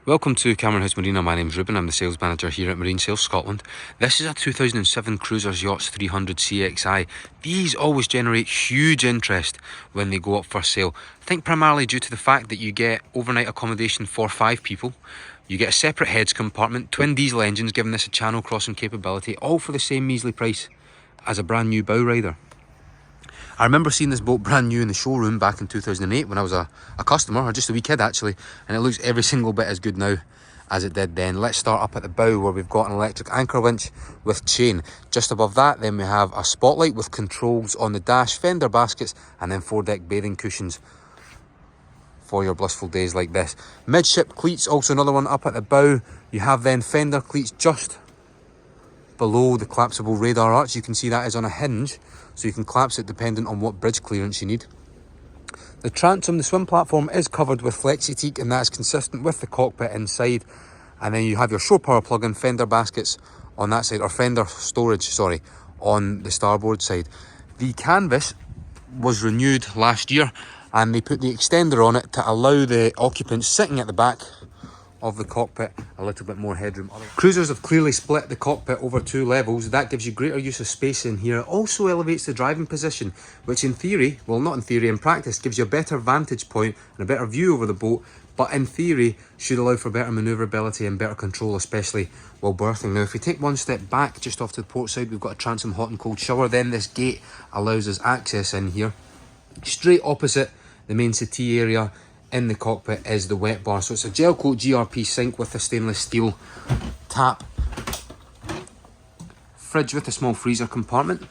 Welcome to Cameron House Marina. My name's Ruben. I'm the sales manager here at Marine Sales Scotland. This is a 2007 Cruisers Yachts 300 CXI. These always generate huge interest when they go up for sale. I think primarily due to the fact that you get overnight accommodation for 5 people. You get a separate heads compartment, twin diesel engines giving this a channel crossing capability, all for the same measly price as a brand new bow rider. I remember seeing this boat brand new in the showroom back in 2008 when I was a customer, or just a wee kid actually, and it looks every single bit as good now as it did then. Let's start up at the bow where we've got an electric anchor winch with chain. Just above that then we have a spotlight with controls on the dash, fender baskets, and then foredeck bathing cushions for your blissful days like this. Midship cleats, also another one up at the bow. You have then fender cleats just below the collapsible radar arch. You can see that is on a hinge, so you can collapse it dependent on what bridge clearance you need. The transom, the swim platform, is covered with flexi-teak, and that's consistent with the cockpit inside. And then you have your shore power plug-in, fender baskets on that side, or fender storage, sorry, on the starboard side. The canvas was renewed last year, and they put the extender on it to allow the occupants sitting at the back of the cockpit a little bit more headroom. Cruisers have clearly split the cockpit over 2 levels. That gives you greater use of space in here. It also elevates the driving position, which in theory, well, not in theory, in practice, gives you a better vantage point and a better view over the boat, but in theory should allow for better manoeuvrability and better control, especially while berthing. Now if we take one step back just off to the port side, we've got a transom hot and cold shower. Then this gate allows us access in here. Straight opposite the main settee area in the cockpit is the wet bar. So it's a gel coat GRP sink with a stainless steel tap. Fridge with a small freezer compartment.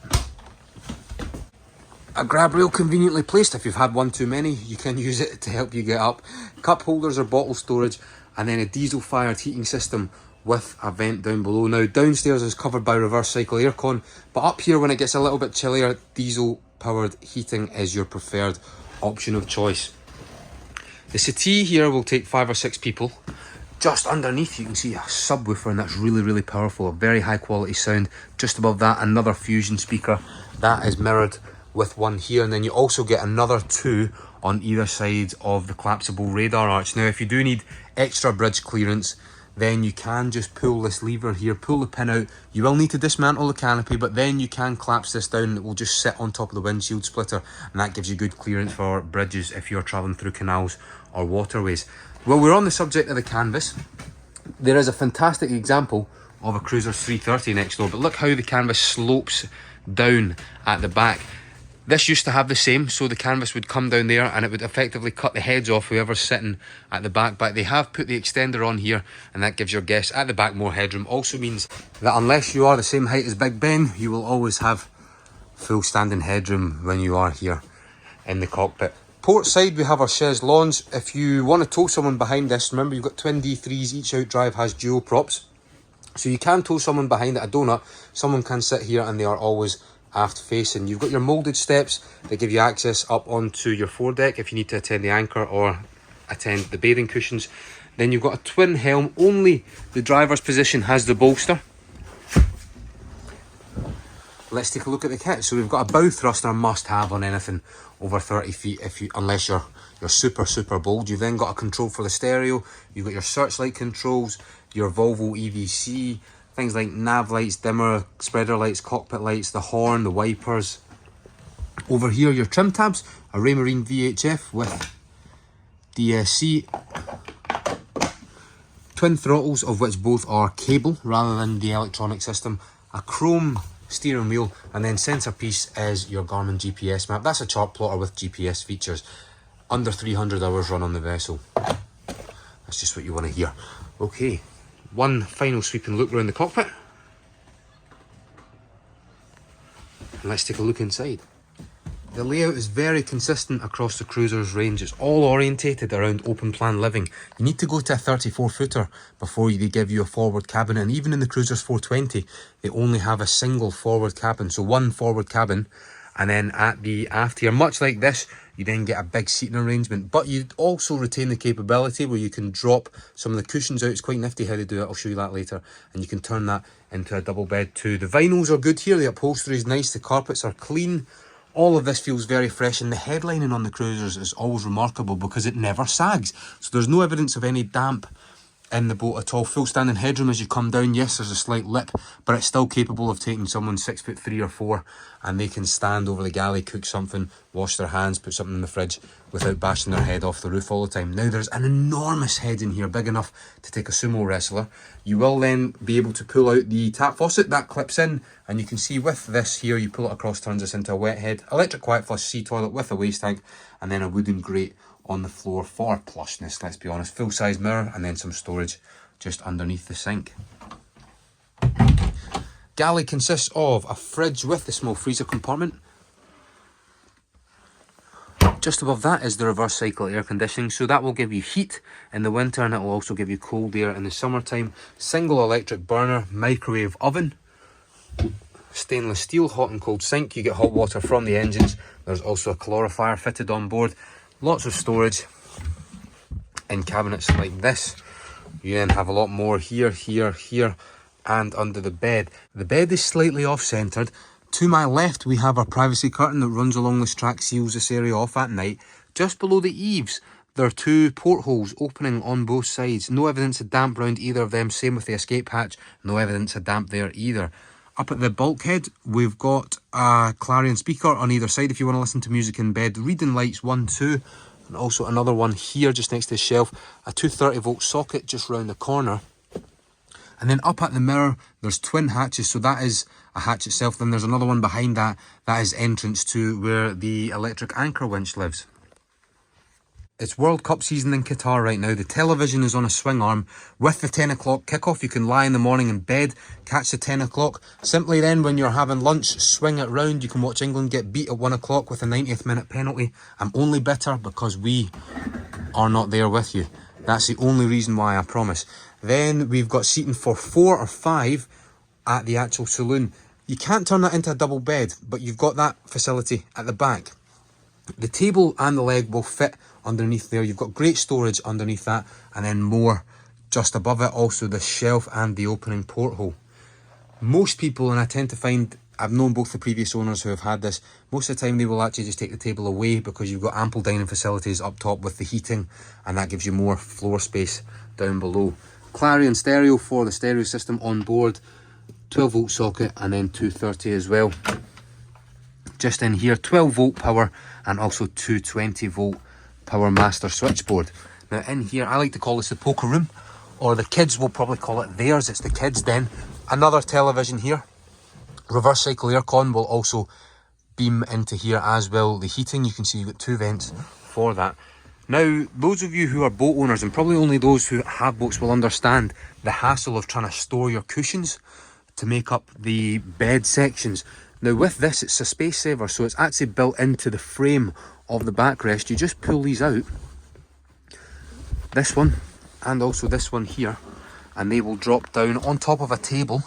A grab rail conveniently placed. If you've had one too many, you can use it to help you get up. Cup holders or bottle storage, and then a diesel fired heating system with a vent down below. Now downstairs is covered by reverse cycle aircon, but up here when it gets a little bit chillier, diesel powered heating is your preferred option of choice. The settee here will take 5 or 6 people. Just underneath you can see a subwoofer, and that's really powerful, a very high quality sound. Just above that, another Fusion speaker that is mirrored with one here, and then you also get another 2 on either side of the collapsible radar arch. Now if you do need extra bridge clearance, then you can just pull this lever here, pull the pin out. You will need to dismantle the canopy, but then you can collapse this down and it will just sit on top of the windshield splitter, and that gives you good clearance for bridges if you're travelling through canals or waterways. Well, we're on the subject of the canvas. There is a fantastic example of a Cruisers 330 next door, but look how the canvas slopes down at the back. This used to have the same, so the canvas would come down there and it would effectively cut the heads off whoever's sitting at the back, but they have put the extender on here, and that gives your guests at the back more headroom. Also means that unless you are the same height as Big Ben, you will always have full standing headroom when you are here in the cockpit. Port side, we have our chaise lounge. If you want to tow someone behind this, remember you've got twin D3s, each out drive has dual props, so you can tow someone behind it, a donut. Someone can sit here and they are always aft facing. You've got your moulded steps that give you access up onto your foredeck if you need to attend the anchor or attend the bathing cushions. Then you've got a twin helm. Only the driver's position has the bolster. Let's take a look at the kit. So we've got a bow thruster, must have on anything over 30 feet, unless you're super bold. You've then got a control for the stereo. You've got your searchlight controls, your Volvo EVC, things like nav lights, dimmer, spreader lights, cockpit lights, the horn, the wipers. Over here, your trim tabs, a Raymarine VHF with DSC. Twin throttles, of which both are cable rather than the electronic system. A chrome steering wheel, and then centerpiece is your Garmin GPS map. That's a chart plotter with GPS features. Under 300 hours run on the vessel. That's just what you want to hear. Okay. One final sweeping look around the cockpit, and let's take a look inside. The layout is very consistent across the Cruisers range. It's all orientated around open plan living. You need to go to a 34 footer before they give you a forward cabin, and even in the Cruisers 420 they only have a single forward cabin, so one forward cabin. And then at the aft here, much like this, you then get a big seating arrangement, but you also retain the capability where you can drop some of the cushions out. It's quite nifty how they do it, I'll show you that later, and you can turn that into a double bed too. The vinyls are good here, the upholstery is nice, the carpets are clean. All of this feels very fresh, and the headlining on the Cruisers is always remarkable because it never sags, so there's no evidence of any damp in the boat at all. Full standing headroom as you come down. Yes, there's a slight lip, but it's still capable of taking someone 6'3" or 4", and they can stand over the galley, cook something, wash their hands, put something in the fridge without bashing their head off the roof all the time. Now there's an enormous head in here, big enough to take a sumo wrestler. You will then be able to pull out the tap faucet that clips in, and you can see with this here, you pull it across, turns this into a wet head, electric quiet flush sea toilet with a waste tank, and then a wooden grate on the floor for plushness, let's be honest. Full size mirror, and then some storage just underneath the sink. Galley consists of a fridge with the small freezer compartment. Just above that is the reverse cycle air conditioning, so that will give you heat in the winter and it will also give you cold air in the summertime. Single electric burner, microwave oven, stainless steel hot and cold sink. You get hot water from the engines. There's also a calorifier fitted on board. Lots of storage in cabinets like this. You then have a lot more here, here, here, and under the bed. The bed is slightly off-centred. To my left, we have our privacy curtain that runs along this track, seals this area off at night. Just below the eaves, there are 2 portholes opening on both sides. No evidence of damp around either of them. Same with the escape hatch. No evidence of damp there either. Up at the bulkhead, we've got a Clarion speaker on either side if you want to listen to music in bed. Reading lights 1, 2, and also another one here just next to the shelf. A 230-volt socket just round the corner. And then up at the mirror, there's twin hatches, so that is a hatch itself. Then there's another one behind that. That is entrance to where the electric anchor winch lives. It's World Cup season in Qatar right now. The television is on a swing arm. With the 10 o'clock kickoff, you can lie in the morning in bed, catch the 10 o'clock. Simply then, when you're having lunch, swing it round. You can watch England get beat at 1 o'clock with a 90th minute penalty. I'm only bitter because we are not there with you. That's the only reason why, I promise. Then we've got seating for 4 or 5 at the actual saloon. You can't turn that into a double bed, but you've got that facility at the back. The table and the leg will fit underneath there. You've got great storage underneath that, and then more just above it. Also the shelf and the opening porthole. Most people, and I tend to find, I've known both the previous owners who have had this, most of the time they will actually just take the table away because you've got ample dining facilities up top with the heating, and that gives you more floor space down below. Clarion stereo for the stereo system on board, 12-volt socket, and then 230 as well. Just in here, 12-volt power and also 220-volt power master switchboard. Now in here, I like to call this the poker room, or the kids will probably call it theirs. It's the kids' den. Another television here. Reverse cycle aircon will also beam into here, as well the heating. You can see you've got 2 vents for that. Now, those of you who are boat owners, and probably only those who have boats, will understand the hassle of trying to store your cushions to make up the bed sections. Now with this, it's a space saver, so it's actually built into the frame of the backrest. You just pull these out, this one and also this one here, and they will drop down on top of a table,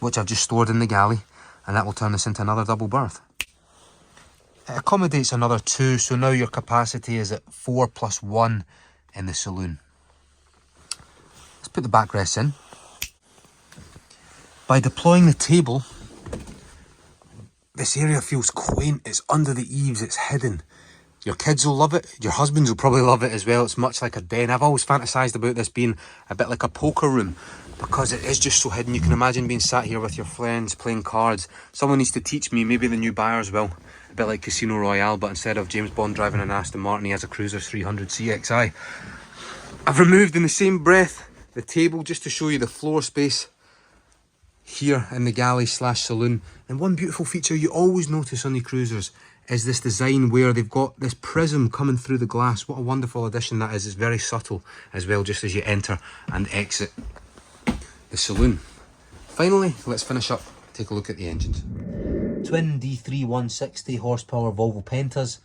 which I've just stored in the galley, and that will turn this into another double berth. It accommodates another 2, so now your capacity is at 4 plus 1 in the saloon. Let's put the backrests in. By deploying the table, this area feels quaint. It's under the eaves, it's hidden. Your kids will love it, your husbands will probably love it as well. It's much like a den. I've always fantasised about this being a bit like a poker room because it is just so hidden. You can imagine being sat here with your friends playing cards. Someone needs to teach me, maybe the new buyers will. A bit like Casino Royale, but instead of James Bond driving an Aston Martin, he has a Cruiser 300 CXI. I've removed in the same breath the table just to show you the floor space here in the galley slash saloon. And one beautiful feature you always notice on the cruisers is this design where they've got this prism coming through the glass. What a wonderful addition that is. It's very subtle as well, just as you enter and exit the saloon. Finally, let's finish up, take a look at the engines. Twin D3 160 horsepower Volvo Pentas.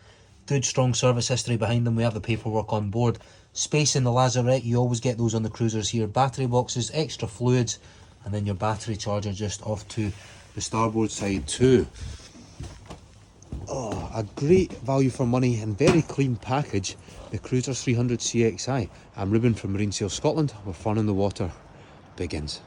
Good strong service history behind them. We have the paperwork on board. Space in the lazarette, you always get those on the cruisers here. Battery boxes, extra fluids, and then your battery charger just off to the starboard side too. Oh, a great value for money and very clean package, the Cruiser 300 CXI. I'm Ruben from Marine Sales Scotland, where fun in the water begins.